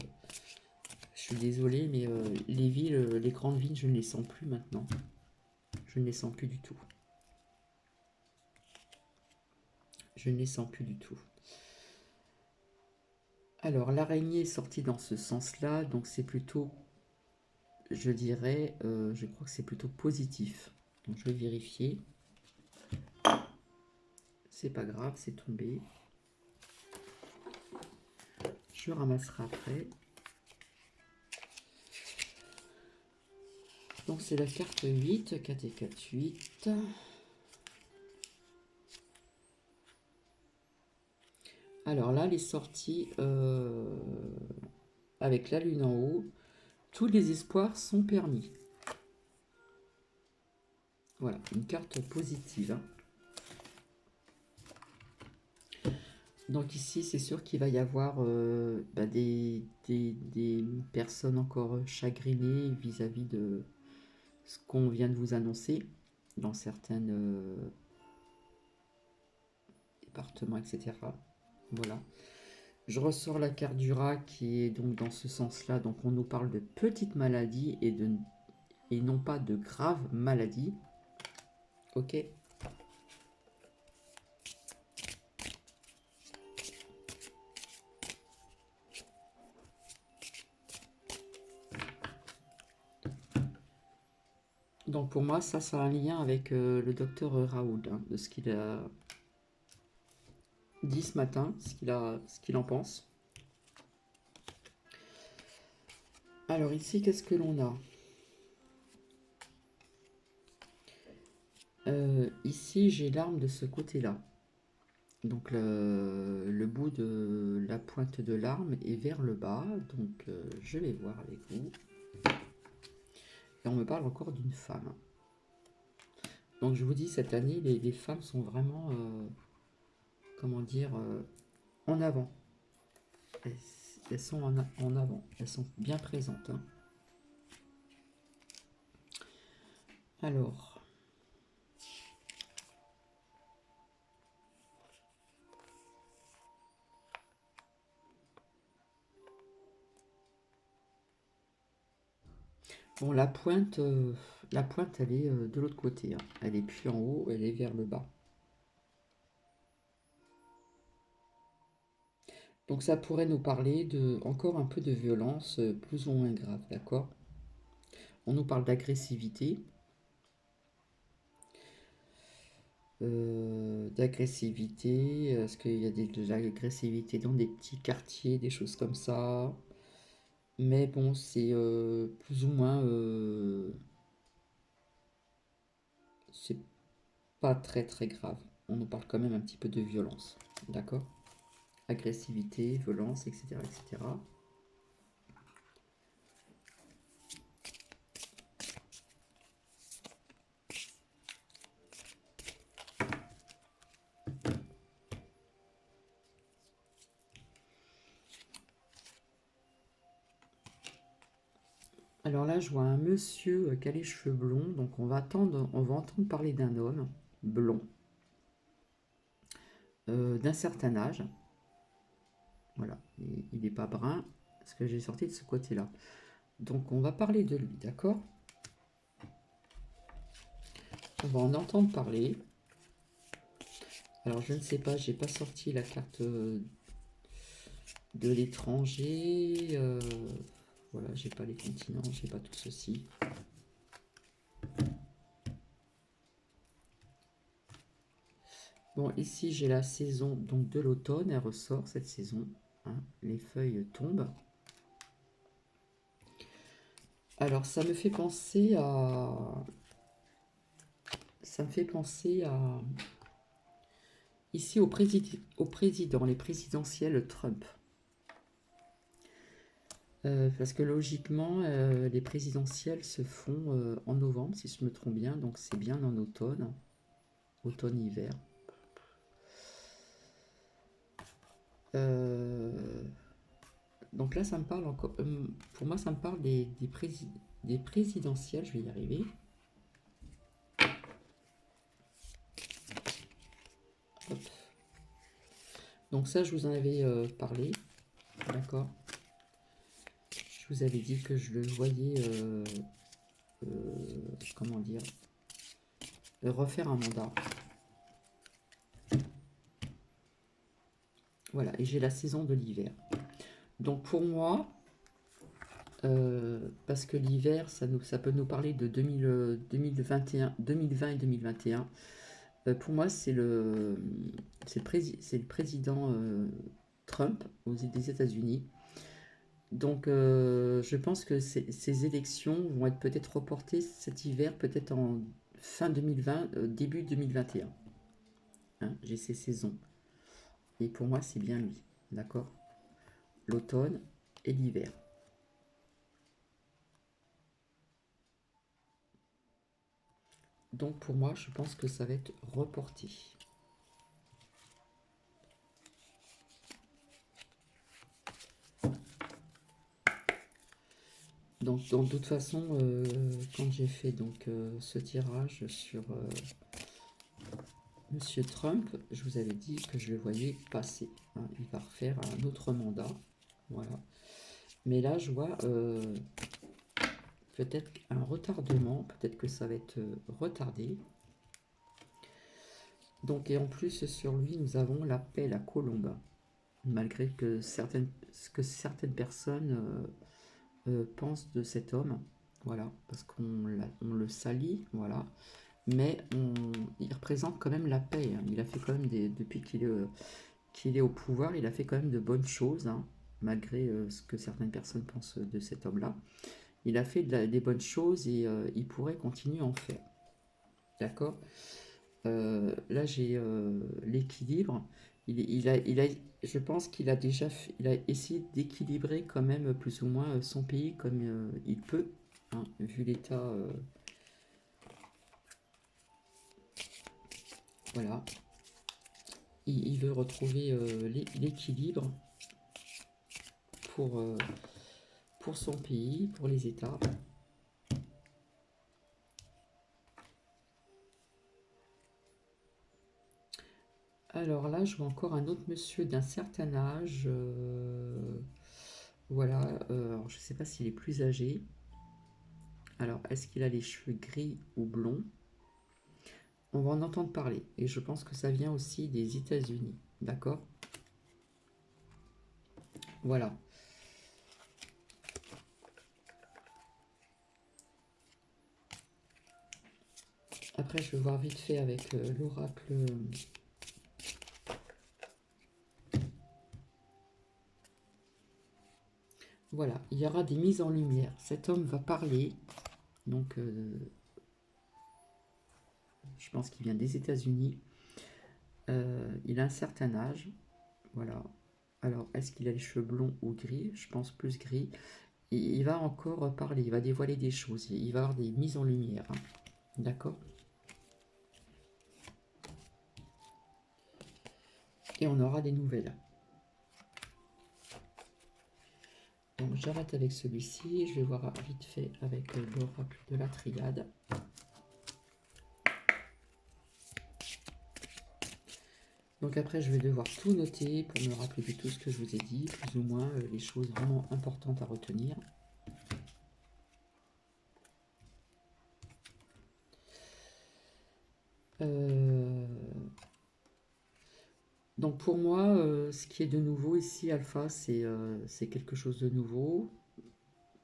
suis désolée, mais les villes, les grandes villes, je ne les sens plus maintenant. Je ne les sens plus du tout. Je ne les sens plus du tout. Alors, l'araignée est sortie dans ce sens-là, donc c'est plutôt, je dirais, je crois que c'est plutôt positif. Donc, je vais vérifier. C'est pas grave, c'est tombé. Je ramasserai après. Donc, c'est la carte 8, 4 et 4, 8. Alors là, les sorties avec la lune en haut, tous les espoirs sont permis. Voilà, une carte positive. Hein. Donc ici, c'est sûr qu'il va y avoir des personnes encore chagrinées vis-à-vis de ce qu'on vient de vous annoncer dans certains départements, etc. Voilà. Je ressors la carte du rat qui est donc dans ce sens-là. Donc on nous parle de petites maladies et non pas de graves maladies. Ok. Donc pour moi, ça a un lien avec le docteur Raoul, hein, de ce qu'il a dit ce matin, ce qu'il en pense. Alors ici, qu'est-ce que l'on a? Ici, j'ai l'arme de ce côté-là. Donc le bout de la pointe de l'arme est vers le bas. Donc je vais voir avec vous. Et on me parle encore d'une femme. Donc je vous dis, cette année, les femmes sont vraiment, comment dire, en avant. Elles sont en avant. Elles sont bien présentes. Hein. Alors... Bon, la pointe, La pointe, elle est de l'autre côté, hein. Elle est plus en haut, elle est vers le bas. Donc ça pourrait nous parler de encore un peu de violence plus ou moins grave, d'accord? On nous parle d'agressivité. D'agressivité. Est-ce qu'il y a de l'agressivité dans des petits quartiers, des choses comme ça? Mais bon, c'est plus ou moins... c'est pas très très grave. On nous parle quand même un petit peu de violence, d'accord? Agressivité, violence, etc., etc. Alors là, je vois un monsieur qui a les cheveux blonds, donc on va entendre parler d'un homme blond, d'un certain âge. Voilà, il n'est pas brun, parce que j'ai sorti de ce côté-là. Donc on va parler de lui, d'accord? On va en entendre parler. Alors je ne sais pas, j'ai pas sorti la carte de l'étranger. Voilà, j'ai pas les continents, j'ai pas tout ceci. Bon, ici j'ai la saison donc de l'automne, elle ressort cette saison, hein, les feuilles tombent. Alors ça me fait penser à... Ça me fait penser à... Ici au président, les présidentielles Trump. Parce que logiquement, les présidentielles se font en novembre, si je me trompe bien, donc c'est bien en automne, automne-hiver. Donc là, ça me parle encore, pour moi, ça me parle des présidentielles, je vais y arriver. Hop. Donc ça, je vous en avais parlé, d'accord? Je vous avais dit que je le voyais, comment dire, refaire un mandat. Voilà, et j'ai la saison de l'hiver. Donc pour moi, parce que l'hiver, ça peut nous parler de 2020 et 2021. Pour moi, c'est le président Trump des États-Unis. Donc je pense que ces élections vont être peut-être reportées cet hiver, peut-être en fin 2020, début 2021. Hein, j'ai ces saisons. Et pour moi, c'est bien lui. D'accord? L'automne et l'hiver. Donc pour moi, je pense que ça va être reporté. Donc de toute façon, quand j'ai fait donc ce tirage sur Monsieur Trump, je vous avais dit que je le voyais passer, hein. Il va refaire un autre mandat. Voilà. Mais là, je vois peut-être un retardement, peut-être que ça va être retardé. Donc, et en plus, sur lui, nous avons la paix, la colombe. Malgré que certaines personnes pensent de cet homme. Voilà, parce qu'on le salit, voilà. Mais il représente quand même la paix, hein. Il a fait quand même depuis qu'il est au pouvoir, il a fait quand même de bonnes choses, hein, malgré ce que certaines personnes pensent de cet homme-là. Il a fait des bonnes choses et il pourrait continuer à en faire. D'accord? Là, j'ai l'équilibre. Je pense qu'il a il a essayé d'équilibrer quand même plus ou moins son pays comme il peut, hein, vu l'état. Voilà. Il veut retrouver l'équilibre pour, euh, pour son pays, pour les États. Alors là, je vois encore un autre monsieur d'un certain âge. Voilà, alors je ne sais pas s'il est plus âgé. Alors, est-ce qu'il a les cheveux gris ou blonds? On va en entendre parler. Et je pense que ça vient aussi des États-Unis. D'accord? Voilà. Après, je vais voir vite fait avec l'oracle. Voilà, il y aura des mises en lumière. Cet homme va parler. Donc, je pense qu'il vient des États-Unis. Il a un certain âge. Voilà. Alors, est-ce qu'il a les cheveux blonds ou gris? Je pense plus gris. Et il va encore parler, il va dévoiler des choses. Il va avoir des mises en lumière. Hein. D'accord? Et on aura des nouvelles. Donc j'arrête avec celui-ci, je vais voir vite fait avec l'oracle de la triade. Donc après je vais devoir tout noter pour me rappeler de tout ce que je vous ai dit, plus ou moins les choses vraiment importantes à retenir. Donc pour moi, ce qui est de nouveau ici, Alpha, c'est quelque chose de nouveau.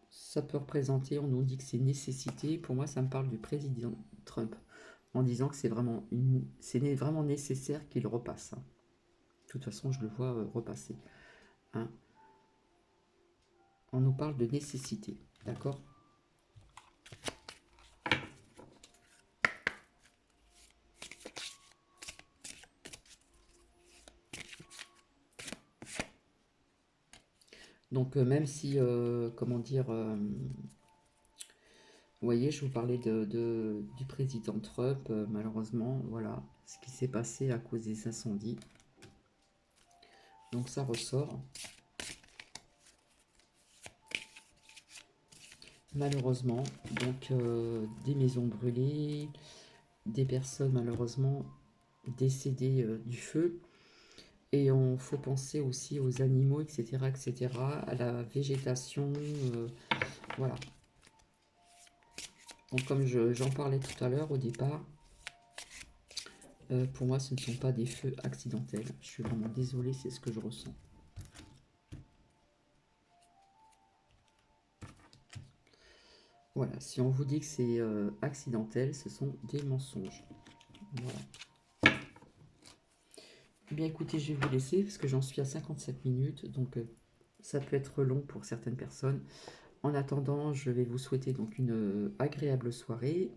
Ça peut représenter, on nous dit que c'est nécessité. Pour moi, ça me parle du président Trump, en disant que c'est vraiment nécessaire qu'il repasse. Hein. De toute façon, je le vois repasser. Hein. On nous parle de nécessité, d'accord? Donc même si, comment dire, vous voyez, je vous parlais du président Trump, malheureusement, voilà ce qui s'est passé à cause des incendies. Donc ça ressort. Malheureusement, donc des maisons brûlées, des personnes malheureusement décédées du feu. Et on faut penser aussi aux animaux, etc., etc., à la végétation, voilà. Donc comme j'en parlais tout à l'heure au départ, pour moi ce ne sont pas des feux accidentels. Je suis vraiment désolée, c'est ce que je ressens. Voilà, si on vous dit que c'est accidentel, ce sont des mensonges. Voilà. Eh bien écoutez, je vais vous laisser parce que j'en suis à 57 minutes, donc ça peut être long pour certaines personnes. En attendant, je vais vous souhaiter donc une agréable soirée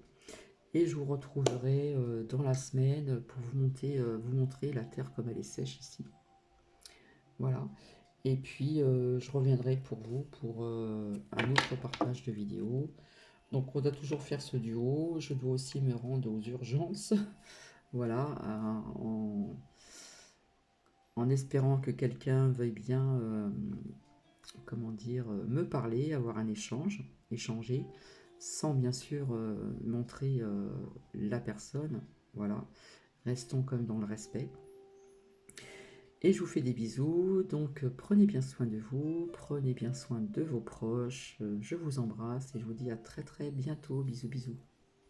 et je vous retrouverai dans la semaine pour vous montrer la terre comme elle est sèche ici. Voilà. Et puis, je reviendrai pour vous pour un autre partage de vidéos. Donc, on doit toujours faire ce duo. Je dois aussi me rendre aux urgences. Voilà. En espérant que quelqu'un veuille bien, comment dire, me parler, avoir un échanger, sans bien sûr montrer la personne. Voilà. Restons comme dans le respect. Et je vous fais des bisous, donc prenez bien soin de vous, prenez bien soin de vos proches, je vous embrasse et je vous dis à très très bientôt, bisous bisous.